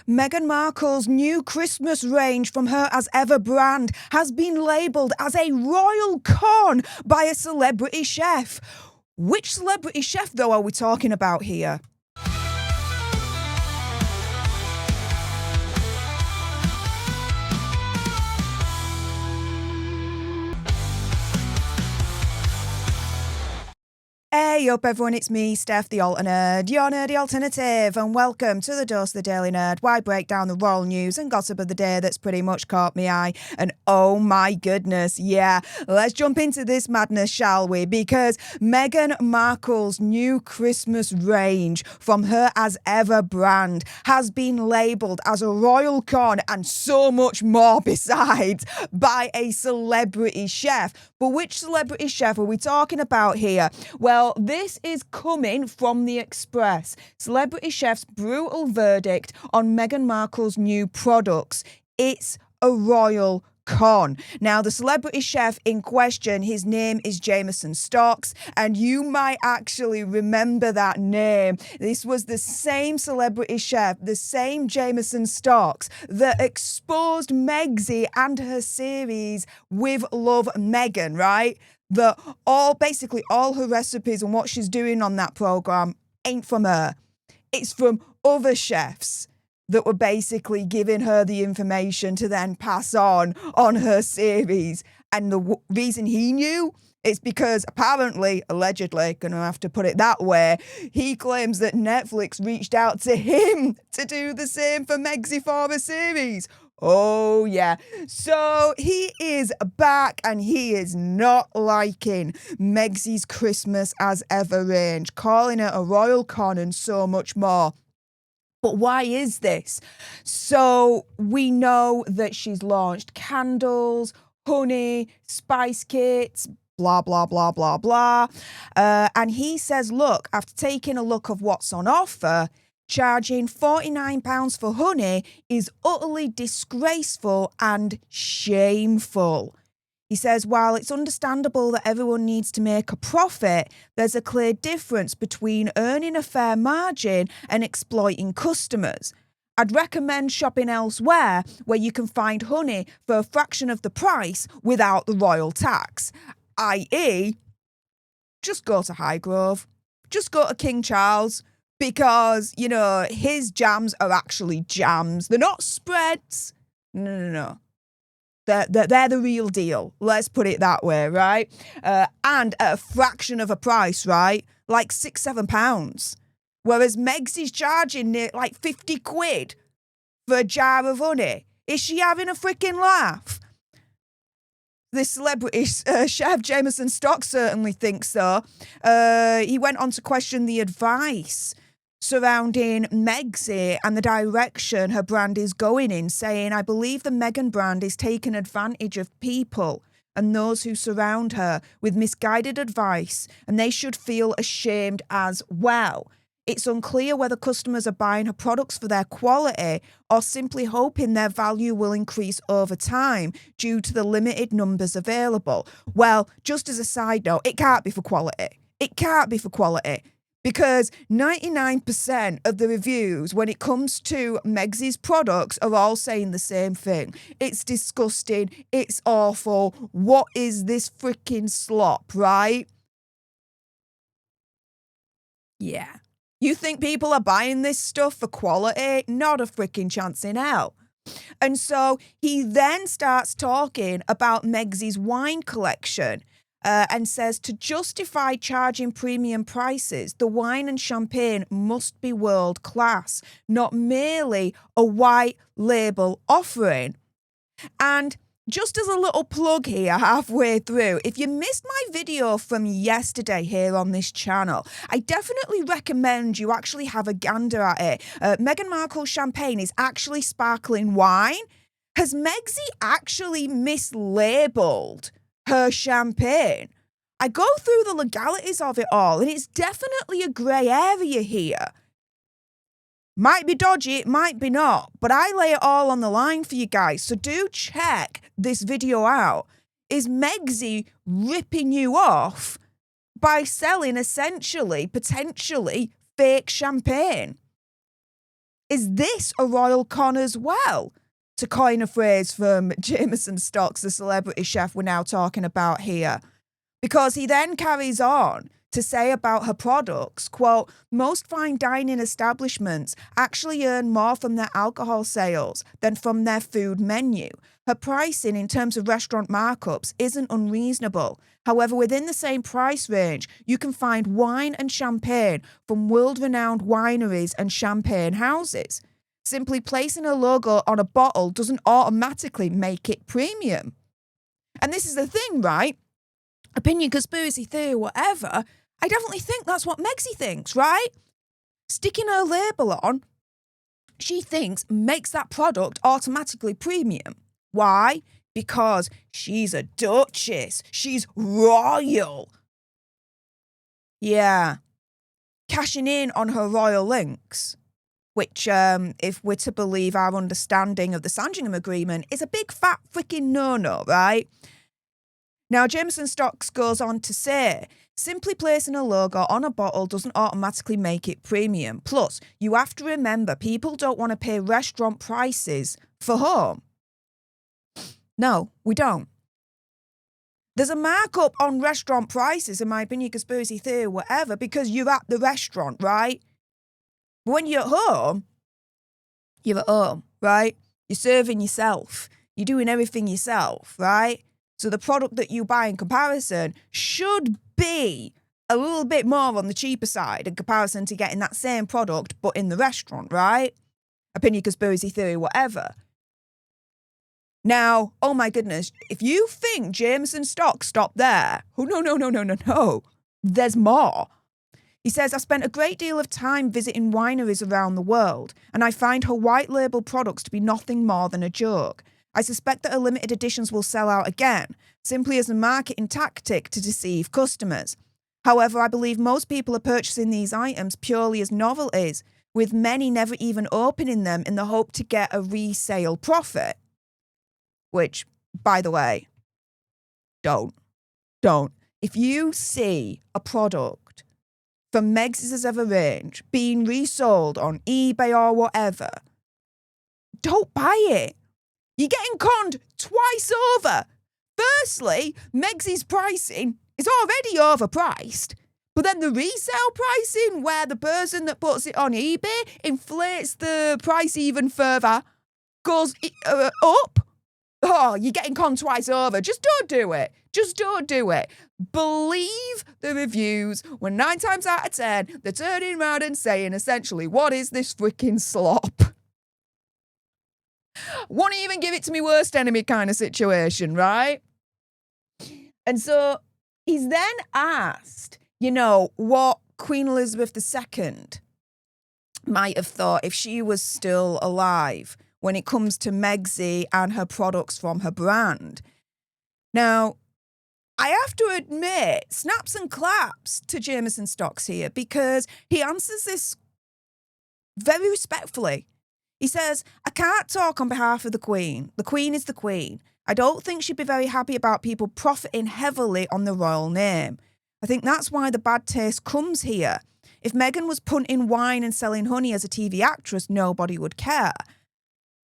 Meghan Markle's new Christmas range from her As Ever brand has been labelled as a royal con by a celebrity chef. Which celebrity chef, though, are we talking about here? Hey up everyone, it's me, Stef The Alter Nerd, your nerdy alternative, and welcome to the Dose of the Daily Nerd, where I break down the royal news and gossip of the day that's pretty much caught me eye. And oh my goodness, yeah, let's jump into this madness, shall we? Because Meghan Markle's new Christmas range from her As Ever brand has been labelled as a royal con and so much more besides by a celebrity chef. But which celebrity chef are we talking about here? Well, this is coming from The Express. Celebrity chef's brutal verdict on Meghan Markle's new products. It's a royal con. Now, the celebrity chef in question, his name is Jameson Stocks, and you might actually remember that name. This was the same celebrity chef, the same Jameson Stocks, that exposed Megxie and her series With Love Meghan, right? That basically all her recipes and what she's doing on that program ain't from her. It's from other chefs that were basically giving her the information to then pass on her series. And the reason he knew is because apparently, allegedly, gonna have to put it that way, he claims that Netflix reached out to him to do the same for Megxie for a series. Oh, yeah. So he is back and he is not liking Megxie's Christmas As Ever range, calling it a royal con and so much more. But why is this? So we know that she's launched candles, honey, spice kits, blah, blah, blah, blah, blah. And he says, look, after taking a look of what's on offer, charging £49 for honey is utterly disgraceful and shameful. He says, while it's understandable that everyone needs to make a profit, there's a clear difference between earning a fair margin and exploiting customers. I'd recommend shopping elsewhere where you can find honey for a fraction of the price without the royal tax, i.e., just go to Highgrove, just go to King Charles, because, you know, his jams are actually jams. They're not spreads. No. They're the real deal. Let's put it that way, right? And at a fraction of a price, right? Like £6-7. Whereas Megxie's charging near like 50 quid for a jar of honey. Is she having a freaking laugh? This celebrity chef, Jameson Stocks, certainly thinks so. He went on to question the advice surrounding Megxie and the direction her brand is going in, saying, I believe the Meghan brand is taking advantage of people and those who surround her with misguided advice, and they should feel ashamed as well. It's unclear whether customers are buying her products for their quality or simply hoping their value will increase over time due to the limited numbers available. Well, just as a side note, it can't be for quality. It can't be for quality. Because 99% of the reviews when it comes to Megxie's products are all saying the same thing. It's disgusting. It's awful. What is this freaking slop, right? Yeah. You think people are buying this stuff for quality? Not a freaking chance in hell. And so he then starts talking about Megxie's wine collection. And says to justify charging premium prices, the wine and champagne must be world class, not merely a white label offering. And just as a little plug here halfway through, if you missed my video from yesterday here on this channel, I definitely recommend you actually have a gander at it. Meghan Markle's champagne is actually sparkling wine. Has Megxie actually mislabeled her champagne? I go through the legalities of it all, and it's definitely a grey area here. Might be dodgy, it might be not, but I lay it all on the line for you guys, so do check this video out. Is Megxie ripping you off by selling essentially, potentially, fake champagne? Is this a royal con as well? To coin a phrase from Jameson Stocks, the celebrity chef we're now talking about here. Because he then carries on to say about her products, quote, most fine dining establishments actually earn more from their alcohol sales than from their food menu. Her pricing in terms of restaurant markups isn't unreasonable. However, within the same price range, you can find wine and champagne from world-renowned wineries and champagne houses. Simply placing a logo on a bottle doesn't automatically make it premium. And this is the thing, right? Opinion, conspiracy theory, whatever, I definitely think that's what Megzy thinks, right? Sticking her label on, she thinks makes that product automatically premium. Why? Because she's a duchess. She's royal. Yeah. Cashing in on her royal links, which, if we're to believe our understanding of the Sandringham Agreement, is a big fat freaking no-no, right? Now, Jameson Stocks goes on to say, simply placing a logo on a bottle doesn't automatically make it premium. Plus, you have to remember, people don't want to pay restaurant prices for home. No, we don't. There's a markup on restaurant prices, in my opinion, conspiracy theory, whatever, because you're at the restaurant, right? But when you're at home, right? You're serving yourself. You're doing everything yourself, right? So the product that you buy in comparison should be a little bit more on the cheaper side in comparison to getting that same product, but in the restaurant, right? Opinion, conspiracy theory, whatever. Now, oh my goodness, if you think Jameson Stocks stopped there, oh no. There's more. He says, I spent a great deal of time visiting wineries around the world, and I find her white label products to be nothing more than a joke. I suspect that her limited editions will sell out again, simply as a marketing tactic to deceive customers. However, I believe most people are purchasing these items purely as novelties, with many never even opening them in the hope to get a resale profit. Which, by the way, don't. If you see a product from Meg's Ever range being resold on eBay or whatever, don't buy it. You're getting conned twice over. Firstly, Meg's pricing is already overpriced. But then the resale pricing, where the person that puts it on eBay inflates the price even further, goes up. Oh, you're getting conned twice over. Just don't do it. Believe the reviews when 9 times out of 10, they're turning around and saying essentially, what is this freaking slop? Won't even give it to me worst enemy kind of situation, right? And so he's then asked, what Queen Elizabeth II might have thought if she was still alive when it comes to Megzy and her products from her brand. Now, I have to admit, snaps and claps to Jameson Stocks here, because he answers this very respectfully. He says, I can't talk on behalf of the Queen. The Queen is the Queen. I don't think she'd be very happy about people profiting heavily on the royal name. I think that's why the bad taste comes here. If Meghan was punting wine and selling honey as a TV actress, nobody would care.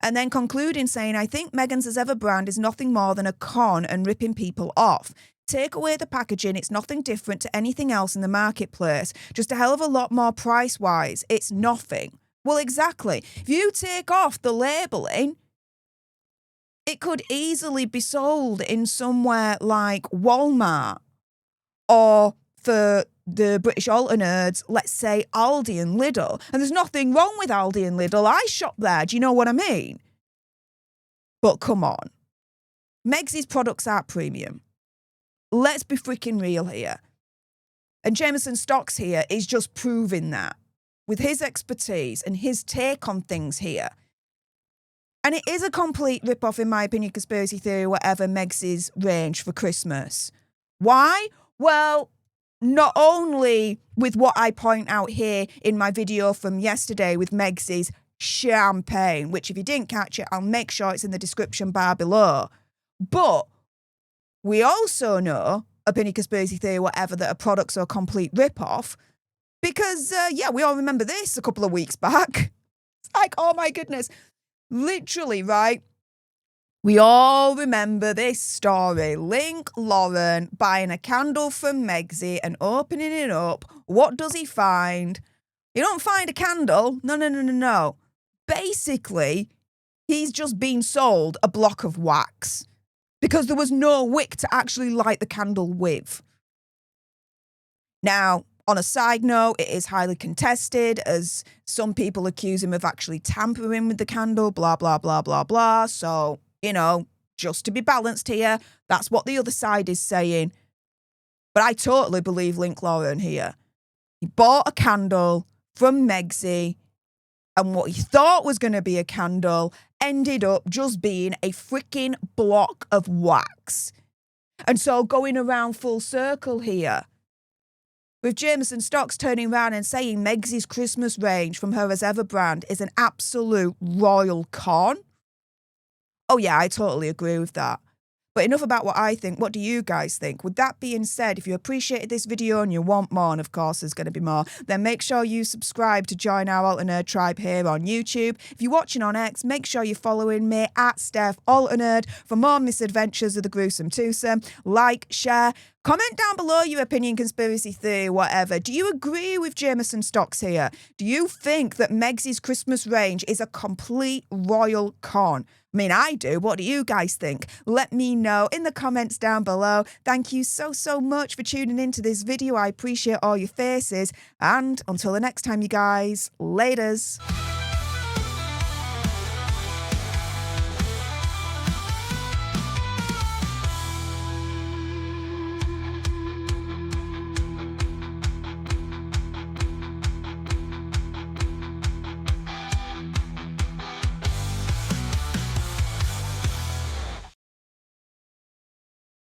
And then concluding saying, I think Meghan's Ever brand is nothing more than a con and ripping people off. Take away the packaging, it's nothing different to anything else in the marketplace. Just a hell of a lot more price-wise. It's nothing. Well, exactly. If you take off the labelling, it could easily be sold in somewhere like Walmart, or for the British Alter Nerds, let's say Aldi and Lidl. And there's nothing wrong with Aldi and Lidl. I shop there. Do you know what I mean? But come on. Meg's products are premium. Let's be freaking real here. And Jameson Stocks here is just proving that with his expertise and his take on things here. And it is a complete rip-off, in my opinion, conspiracy theory, whatever, Meg's range for Christmas. Why? Well, not only with what I point out here in my video from yesterday with Meg's champagne, which if you didn't catch it, I'll make sure it's in the description bar below. But we also know, opinion, conspiracy theory, whatever, that a product's a complete rip-off. Because, we all remember this a couple of weeks back. like, oh my goodness. Literally, right? We all remember this story. Link Lauren buying a candle from Megxie and opening it up. What does he find? You don't find a candle. No. Basically, he's just been sold a block of wax because there was no wick to actually light the candle with. Now, on a side note, it is highly contested as some people accuse him of actually tampering with the candle, blah, blah, blah, blah, blah. So, you know, just to be balanced here, that's what the other side is saying. But I totally believe Link Lauren here. He bought a candle from Megxie, and what he thought was going to be a candle ended up just being a freaking block of wax. And so going around full circle here, with Jameson Stocks turning around and saying Megxie's Christmas range from her As Ever brand is an absolute royal con. Oh yeah, I totally agree with that. But enough about what I think. What do you guys think? With that being said, if you appreciated this video and you want more, and of course there's going to be more, then make sure you subscribe to join our Alter Nerd tribe here on YouTube. If you're watching on X, make sure you're following me at Stef Alter Nerd for more misadventures of the gruesome twosome. Like, share, comment down below your opinion, conspiracy theory, whatever. Do you agree with Jameson Stocks here? Do you think that Megxie's Christmas range is a complete royal con? I mean, I do. What do you guys think? Let me know in the comments down below. Thank you so much for tuning into this video. I appreciate all your faces. And until the next time, you guys, laters.